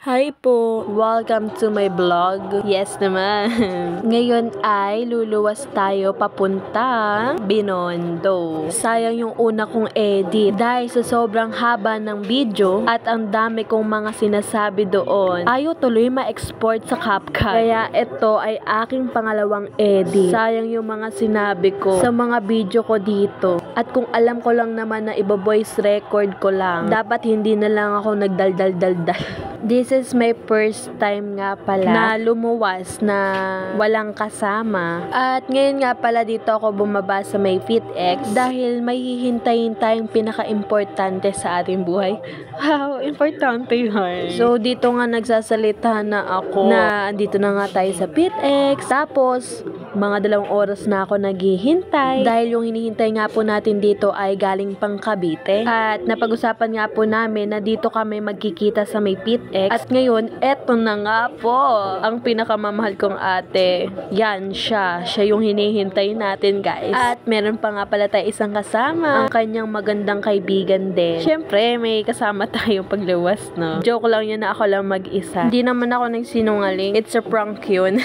Hi po! Welcome to my vlog. Yes naman. Ngayon ay luluwas tayo papunta Binondo. Sayang yung una kong edit dahil sa sobrang haba ng video at ang dami kong mga sinasabi doon. Ayaw tuloy ma-export sa CapCut. Kaya ito ay aking pangalawang edit. Sayang yung mga sinabi ko sa mga video ko dito. At kung alam ko lang naman na iba-voice record ko lang, dapat hindi na lang ako nagdaldal-daldal. This is my first time nga pala na lumuwas na walang kasama. At ngayon nga pala dito ako bumaba sa may FitX dahil may hihintayin tayong pinaka-importante sa ating buhay. Wow, importante yun. So dito nga nagsasalita na ako na andito na nga tayo sa FitX. Tapos mga 2 oras na ako naghihintay dahil yung hinihintay nga po natin dito ay galing pang Cavite. At napag-usapan nga po namin na dito kami magkikita sa may FitX. At ngayon, eto na nga po ang pinakamamahal kong ate. Yan siya. Siya yung hinihintay natin, guys. At meron pa nga pala tayo isang kasama, ang kanyang magandang kaibigan din. Syempre, may kasama tayong pagluwas, no? Joke lang yun na ako lang mag-isa. Hindi naman ako nagsinungaling. It's a prank yun.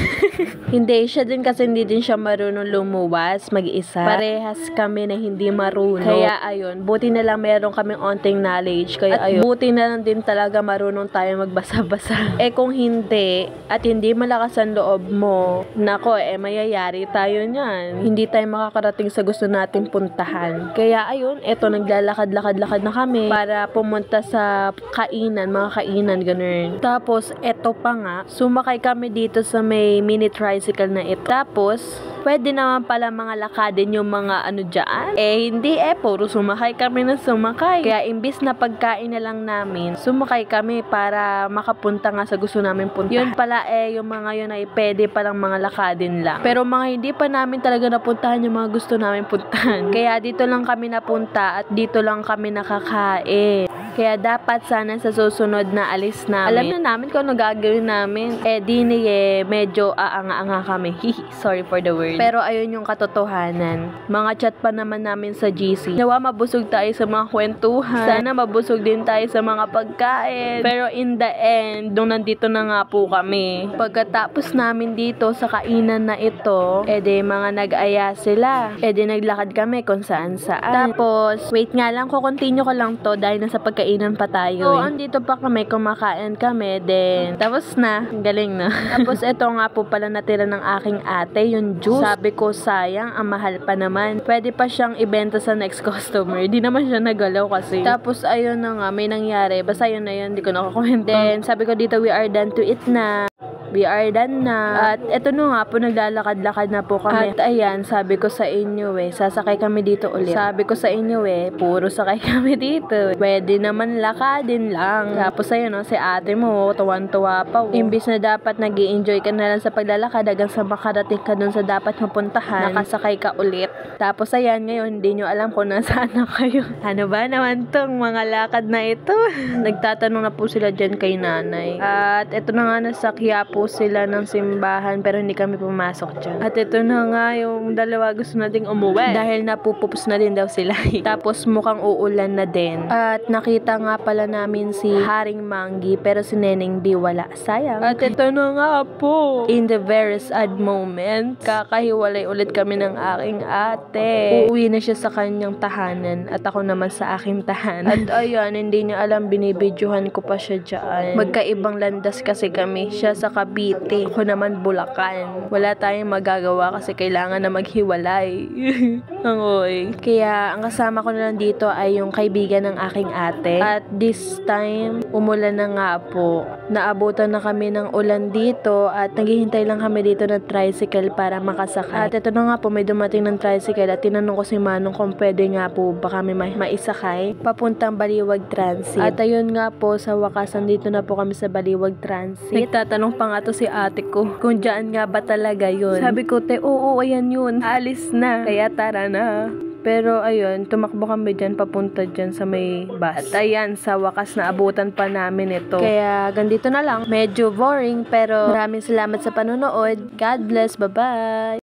Hindi, siya din kasi hindi din siya marunong lumuwas mag-isa. Parehas kami na hindi marunong. Kaya ayun, buti na lang meron kaming onting knowledge. Kaya ayun, buti na lang din talaga marunong tayo magbasa-basa. Kung hindi, at hindi malakas ang loob mo, nako, mayayari tayo niyan. Hindi tayo makakarating sa gusto nating puntahan. Kaya ayun, eto naglalakad-lakad-lakad na kami para pumunta sa kainan, mga kainan, ganun. Tapos, eto pa nga, sumakay kami dito sa may mini tricycle na ito. Tapos, pwede naman pala mga lakadin yung mga ano dyan. Hindi puro sumakay kami na sumakay. Kaya imbis na pagkain na lang namin, sumakay kami para makapunta nga sa gusto namin punta. Yun pala yung mga yun ay pwede palang mga lakadin lang. Pero mga hindi pa namin talaga napuntahan yung mga gusto namin puntahan. Kaya dito lang kami napunta at dito lang kami nakakain. Kaya dapat sana sa susunod na alis namin, alam na namin kung ano gagawin namin. Medyo aanga-anga kami. Sorry for the word. Pero ayun yung katotohanan. Mga chat pa naman namin sa GC. Nawa mabusog tayo sa mga kwentuhan. Sana mabusog din tayo sa mga pagkain. Pero in the end, nung nandito na nga po kami, pagkatapos namin dito sa kainan na ito, mga nag-aya sila. Naglakad kami kung saan-saan. Tapos, wait nga lang, continue ko lang to dahil nasa pagkainan pa tayo. So, andito pa kami, kumakain kami, tapos na, galing na. Tapos, ito nga po pala natira ng aking ate, yung juice. Sabi ko, sayang, ang mahal pa naman. Pwede pa siyang ibenta sa next customer. Di naman siya nagalaw kasi. Tapos, ayun na nga, may nangyari. Basta yun na yun, di ko nakakwento. Sabi ko dito, we are done to eat na. We are done na. At eto no nga po, naglalakad-lakad na po kami. At ayan, sabi ko sa inyo sasakay kami dito ulit. Sabi ko sa inyo puro sakay kami dito. Pwede naman lakadin lang. Tapos ayun si ate mo, tuwan-tuwa pa. Imbis na dapat nag-i-enjoy ka na lang sa paglalakad hanggang sa makarating ka dun sa dapat mapuntahan, nakasakay ka ulit. Tapos ayan, ngayon, hindi nyo alam kung nasaan na kayo. Ano ba naman tong mga lakad na ito? Nagtatanong na po sila dyan kay nanay. At eto na nga, nasakya po sila ng simbahan pero hindi kami pumasok dyan. At ito na nga yung dalawa gusto nating umuwi dahil napupupos na din daw sila. Tapos mukhang uulan na din. At nakita nga pala namin si Haring Manggi pero si Neneng B wala. Sayang. At ito na nga po, in the very sad moment, kakahiwalay ulit kami ng aking ate. Uuwi na siya sa kanyang tahanan at ako naman sa aking tahanan. At ayan, hindi niya alam, binibidyohan ko pa siya dyan. Magkaibang landas kasi kami. Siya sa Cavite, ako naman Bulacan. Wala tayong magagawa kasi kailangan na maghiwalay. Angoy. Kaya ang kasama ko na lang dito ay yung kaibigan ng aking ate. At this time, umulan na nga po. Naabutan na kami ng ulan dito at naghihintay lang kami dito ng tricycle para makasakay. At ito na nga po, may dumating ng tricycle at tinanong ko si Manong kung pwede nga po ba kami maisakay papuntang Baliwag Transit. At ayun nga po, sa wakas, dito na po kami sa Baliwag Transit. Nagtatanong pa nga to si ate ko kung dyan nga ba talaga yun. Sabi ko, oo, ayan yun. Alis na. Kaya tara na. Pero ayun, tumakbo kami dyan papunta dyan sa may bus. At ayan, sa wakas na abutan pa namin ito. Kaya ganito na lang. Medyo boring pero maraming salamat sa panonood. God bless. Bye-bye.